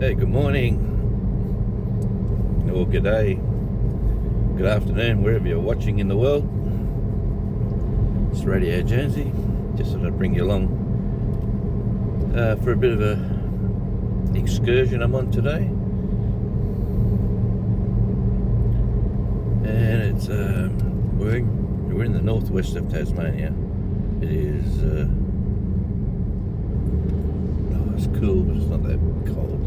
Hey, good morning, or good day, good afternoon, wherever you're watching in the world. It's Radio Jonesy. Just thought I'd bring you along for a bit of a excursion I'm on today. And it's we're in the northwest of Tasmania. It is it's cool, but it's not that cold.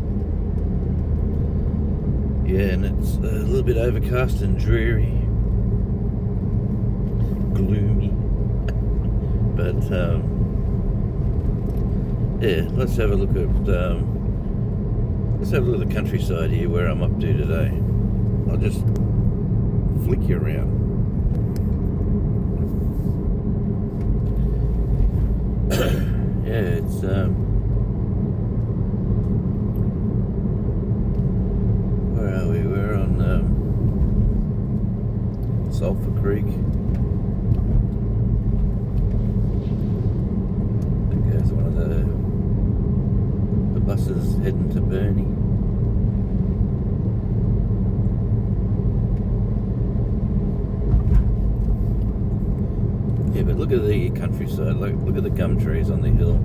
Yeah, and it's a little bit overcast and dreary, gloomy. But yeah, let's have a look at the countryside here, where I'm up to today. I'll just flick you around. Yeah, it's where are we? We're on Sulphur Creek. There's one of the buses heading to Burnie. Yeah, but look at the countryside. Look at the gum trees on the hill.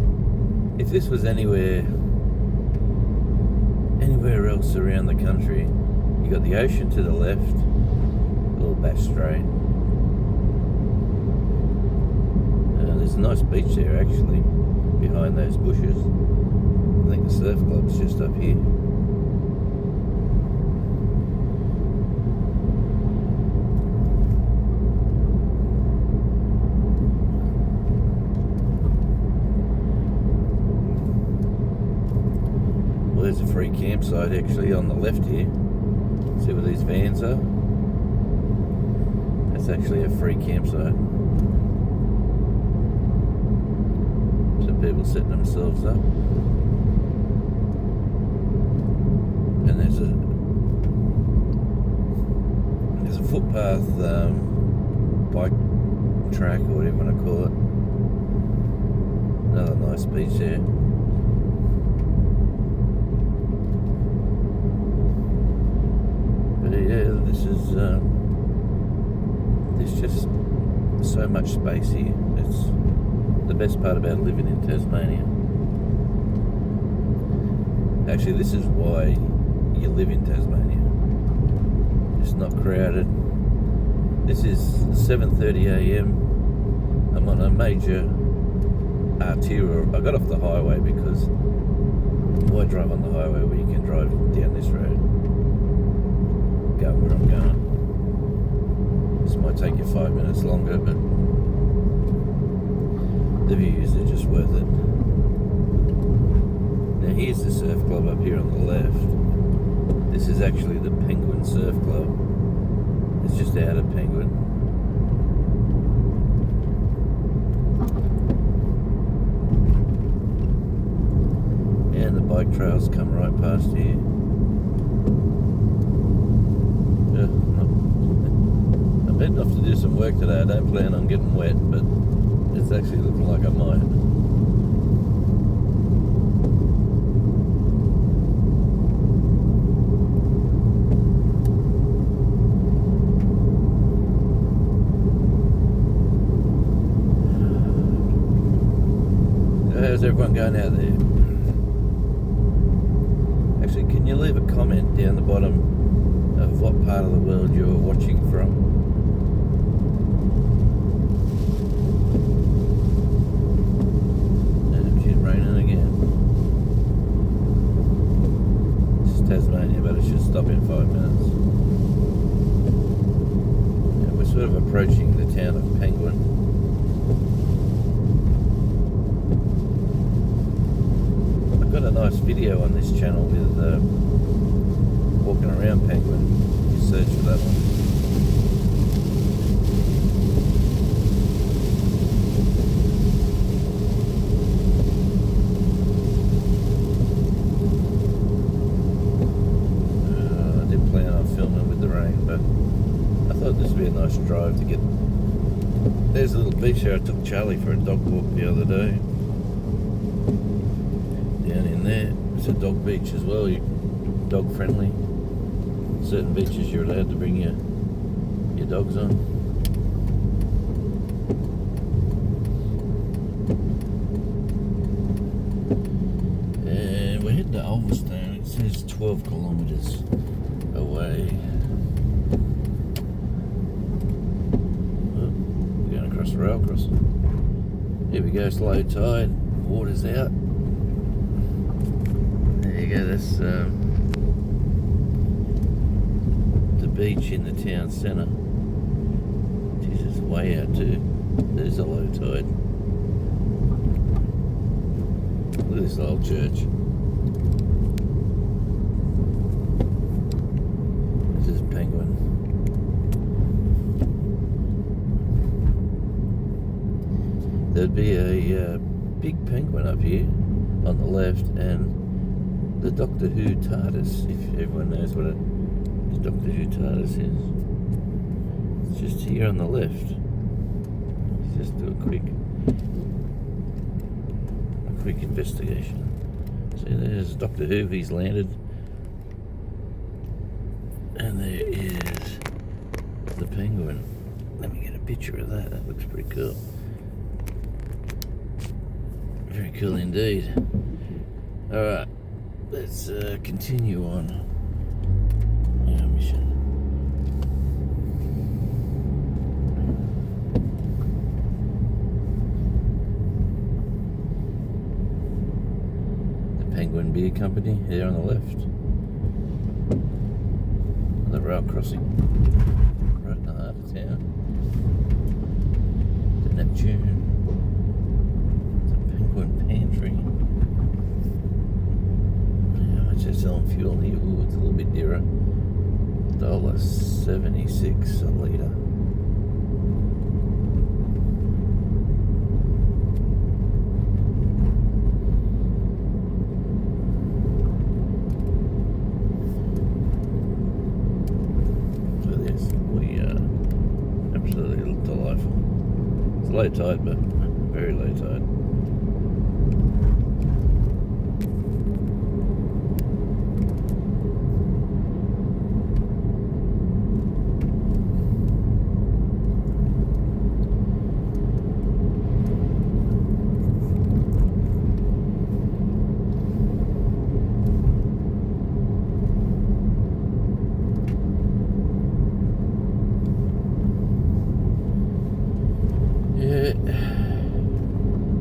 If this was anywhere else around the country, you got the ocean to the left, or Bass Strait. There's a nice beach there actually, behind those bushes. I think the surf club's just up here. Well, there's a free campsite actually on the left here. See where these vans are? That's actually a free campsite. People setting themselves up, and there's a footpath, bike track, or whatever you want to call it. Another nice beach there. But yeah, there's just so much space here. It's the best part about living in Tasmania. Actually, this is why you live in Tasmania. It's not crowded. This is 7:30 a.m. I'm on a major arterial. I got off the highway because why drive on the highway where you can drive down this road? Go where I'm going. This might take you 5 minutes longer, but the views are just worth it. Now here's the surf club up here on the left. This is actually the Penguin Surf Club. It's just out of Penguin. And the bike trails come right past here. I'm heading off to do some work today. I don't plan on getting wet, but it's actually looking like I might. How's everyone going out there? Actually, can you leave a comment down the bottom of what part of the world you're watching from? Tasmania, but it should stop in 5 minutes. And we're sort of approaching the town of Penguin. I've got a nice video on this channel with walking around Penguin. You search for that one. But I thought this would be a nice drive to get. There's a little beach here. I took Charlie for a dog walk the other day. Down in there, it's a dog beach as well. You dog friendly. Certain beaches you're allowed to bring your dogs on. And we're heading to Ulverstone. It says 12 kilometres away. Oh, we're going across the rail crossing. Here we go, it's low tide. Water's out. There you go, that's the beach in the town centre. Jesus, way out too. There's a low tide. Look at this old church. This is Penguin. There'd be a big penguin up here on the left, and the Doctor Who TARDIS, if everyone knows what the Doctor Who TARDIS is. It's just here on the left. Let's just do a quick investigation. See, there's Doctor Who, he's landed. And there is the penguin. Let me get a picture of that. That looks pretty cool. Very cool indeed. Alright, let's continue on our mission. Penguin Beer Company here on the left. The rail crossing right in the heart of town. The Neptune. The Penguin Pantry. How much they're selling fuel here? Ooh, it's a little bit dearer. $1.76 a litre. Low tide, but very low tide.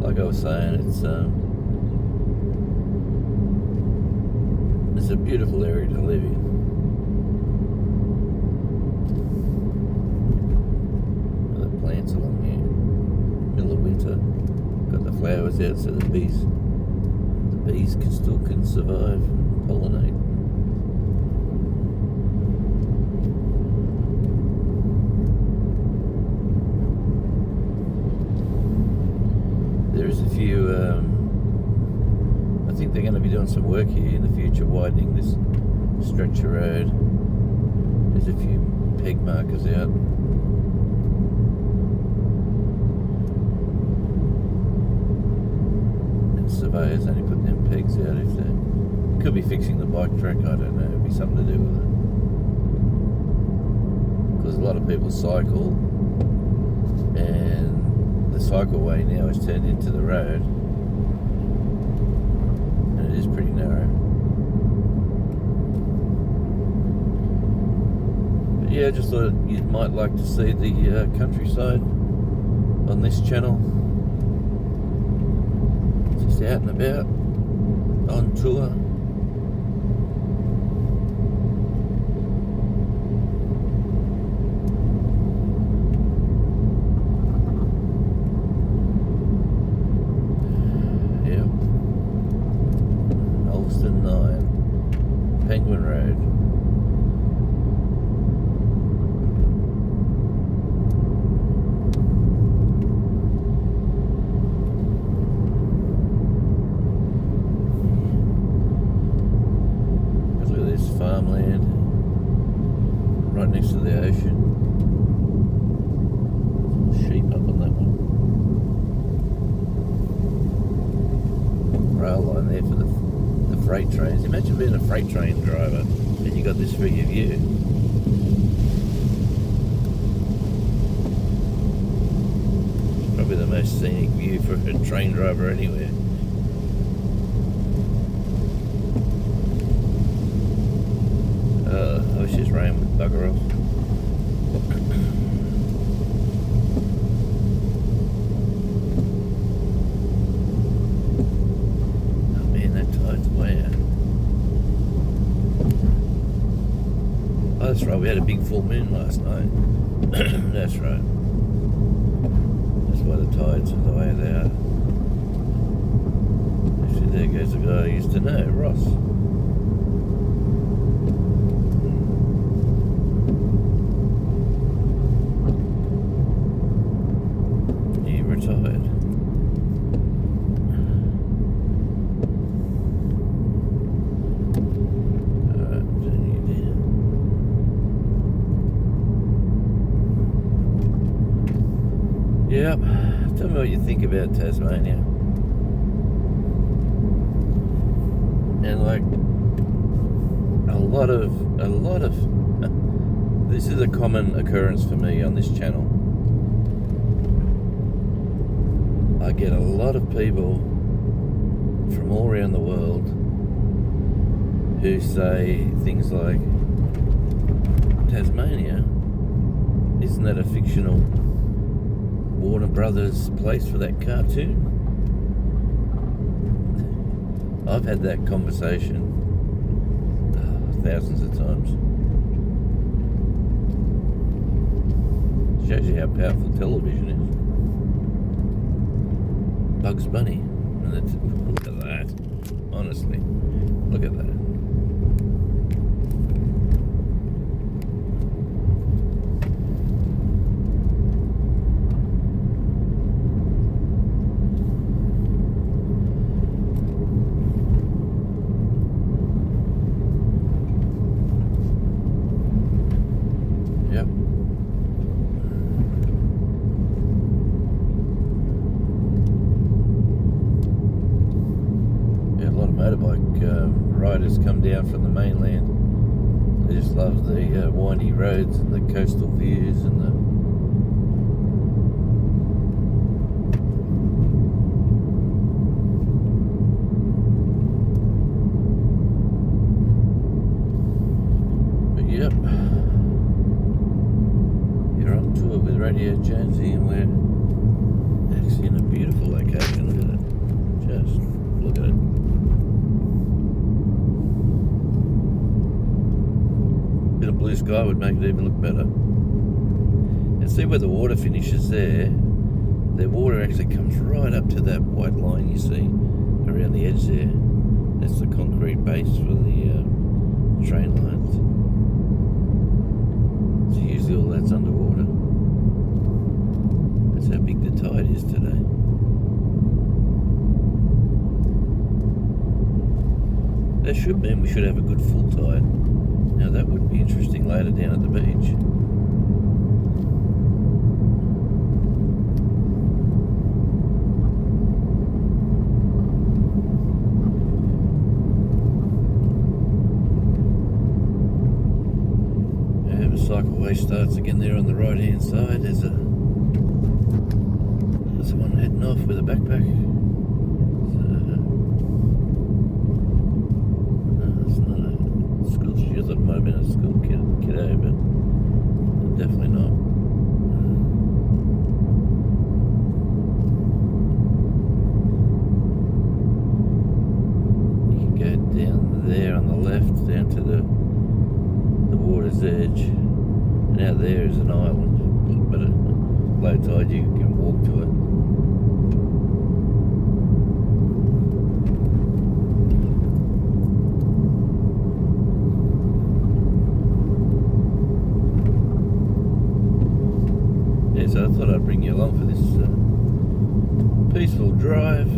Like I was saying, it's a beautiful area to live in. The plants along here, middle of winter, got the flowers out so the bees can survive and pollinate. There's a few, I think they're going to be doing some work here in the future, widening this stretch of road. There's a few peg markers out. And surveyors only put them pegs out if they could be fixing the bike track, I don't know, it'd be something to do with it. Because a lot of people cycle, and the cycleway now is turned into the road, and it is pretty narrow. But yeah, I just thought you might like to see the countryside on this channel. Just out and about, on tour. Penguin Road. Look at this farmland right next to the ocean. Sheep up on that one. Rail line there for the freight trains. Imagine being a freight train driver and you got this for your view. Probably the most scenic view for a train driver anywhere. I wish this rain would bugger off. Oh man, that tide's way out. Oh, that's right, we had a big full moon last night. That's right. That's why the tides are the way they are. Actually, there goes a guy I used to know, Ross. He retired. Alright, turn you down. Yep. Tell me what you think about Tasmania. And like a lot of this is a common occurrence for me on this channel. I get a lot of people from all around the world who say things like, Tasmania, isn't that a fictional Warner Brothers place for that cartoon? I've had that conversation thousands of times. Shows you how powerful television is. Bugs Bunny. Look at that. Honestly, look at that. Yep. Yeah, a lot of motorbike riders come down from the mainland. They just love the windy roads and the coastal views and the Yep. You're on tour with Radio Jonesy and we're actually in a beautiful location. Look at it. Just look at it. A bit of blue sky would make it even look better. And see where the water finishes there. The water actually comes right up to that white line you see around the edge there. That's the concrete base for the train lines. So usually all that's underwater. That's how big the tide is today. That should mean we should have a good full tide. Now that would be interesting later down at the beach. Cycleway starts again there on the right hand side. There's someone heading off with a backpack. It's not a school. She thought it might have been a school kiddo, but definitely not. You can go down there on the left, down to the water's edge. And out there is an island, but at low tide you can walk to it. Yeah, so I thought I'd bring you along for this peaceful drive.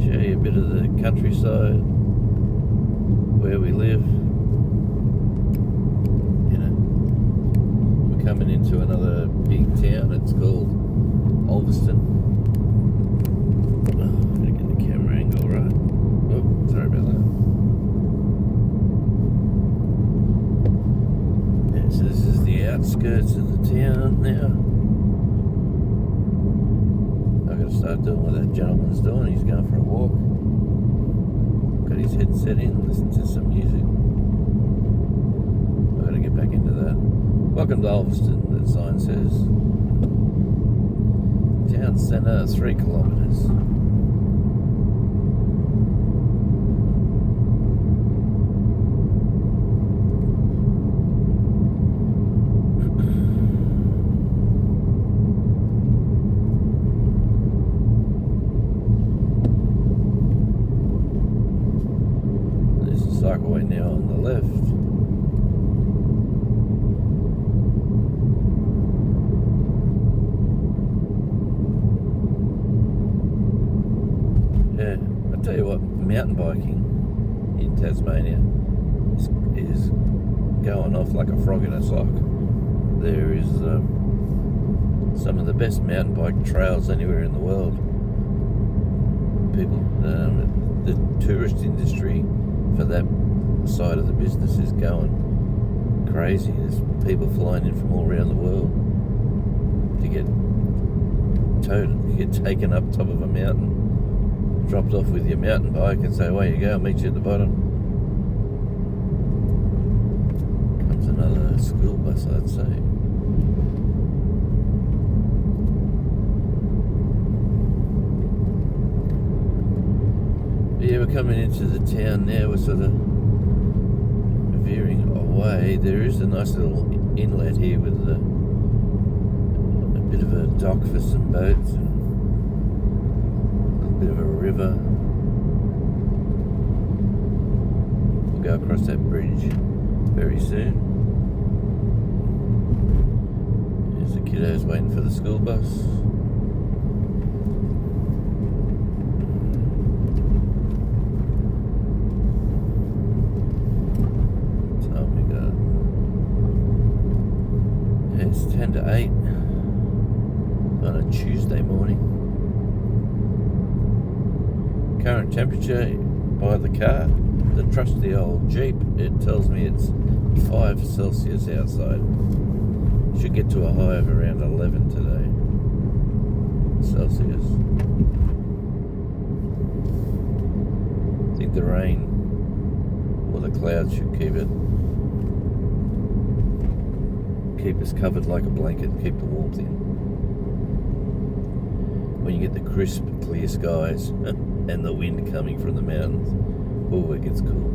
Show you a bit of the countryside, where we live. Coming into another big town. It's called Ulverston. outskirts of the town now. I've got to start doing what that gentleman's doing. He's going for a walk. Got his headset in, listen to some music. I've got to get back into that. Welcome to Ulverston, that sign says. Town centre, 3 kilometres. There's a cycleway now on the left. Yeah, I tell you what, mountain biking in Tasmania is going off like a frog in a sock. There is some of the best mountain bike trails anywhere in the world. People, the tourist industry for that side of the business is going crazy. There's people flying in from all around the world to get taken up top of a mountain, dropped off with your mountain bike and say, away you go, I'll meet you at the bottom. Comes another school bus, I'd say. But yeah, we're coming into the town now. We're sort of veering away. There is a nice little inlet here with a bit of a dock for some boats and bit of a river. We'll go across that bridge very soon. There's the kiddos waiting for the school bus. What time we got? Yeah, it's 10 to 8 on a Tuesday morning. Current temperature by the car, the trusty old Jeep, it tells me it's 5 Celsius outside. Should get to a high of around 11 today Celsius. I think the rain or the clouds should keep us covered like a blanket, keep the warmth in. When you get the crisp, clear skies and the wind coming from the mountains, oh, it gets cool.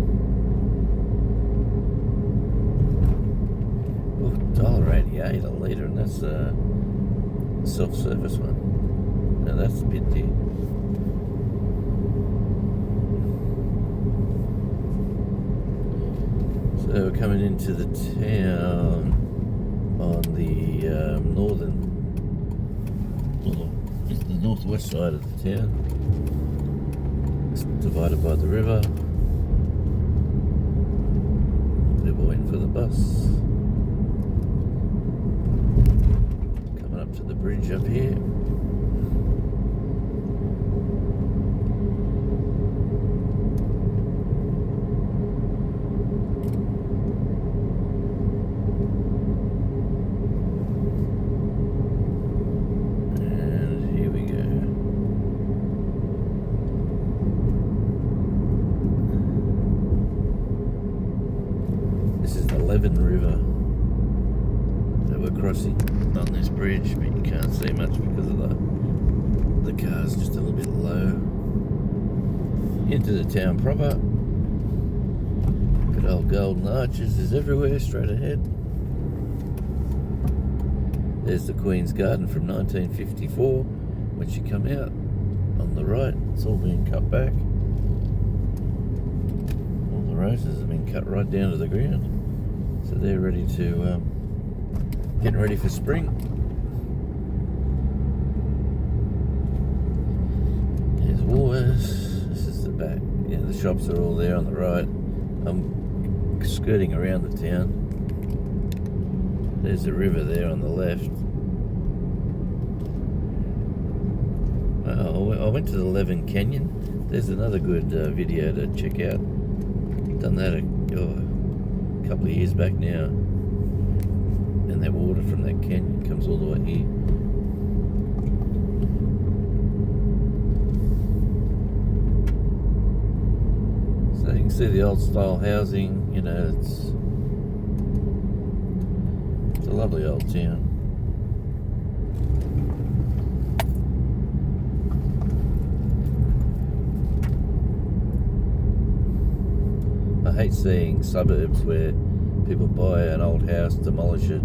Oh, $1.88 a litre, and that's a self-service one. Now that's a bit dear. So we're coming into the town on the the northwest side of the town. It's divided by the river. People waiting for the bus. Coming up to the bridge up here. River that we're crossing on this bridge, but you can't see much because of the car's just a little bit low. Into the town proper. Good old golden arches is everywhere straight ahead. There's the Queen's Garden from 1954 when she come out on the right. It's all being cut back. All the roses have been cut right down to the ground. So they're ready to, getting ready for spring. There's Woolworths. This is the back. Yeah, the shops are all there on the right. I'm skirting around the town. There's the river there on the left. I went to the Leven Canyon. There's another good video to check out. Done that a couple of years back now. And that water from that canyon comes all the way here. So you can see the old style housing, you know, it's a lovely old town. I hate seeing suburbs where people buy an old house, demolish it.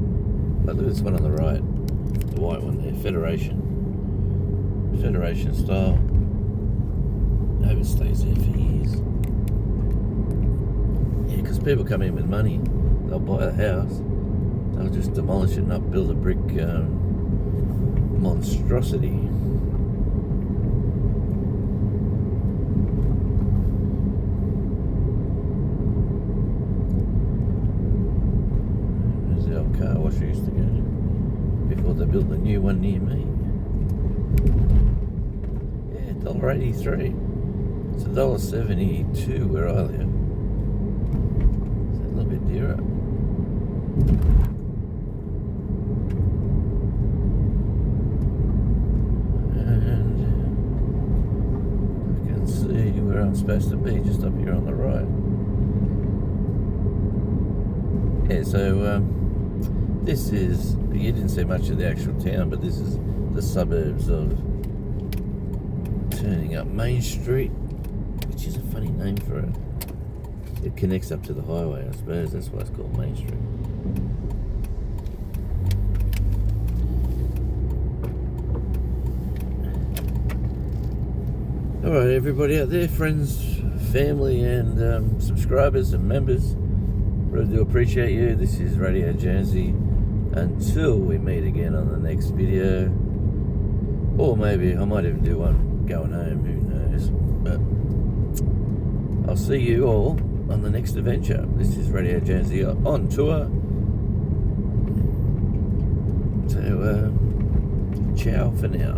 Like look at this one on the right, the white one there, Federation style. Hope it stays there for years. Yeah, because people come in with money, they'll buy a house, they'll just demolish it and not build a brick monstrosity. Car wash I used to go to before they built the new one near me. Yeah, $1.83. It's $1.72 where I live. It's a little bit dearer. And I can see where I'm supposed to be, just up here on the right. Yeah, so this is, you didn't see much of the actual town, but this is the suburbs of turning up Main Street, which is a funny name for it. It connects up to the highway, I suppose. That's why it's called Main Street. Alright, everybody out there, friends, family, and subscribers and members, really do appreciate you. This is Radio Jonesy. Until we meet again on the next video, or maybe I might even do one going home, who knows, but I'll see you all on the next adventure. This is Radio Jonesy on tour, so ciao for now.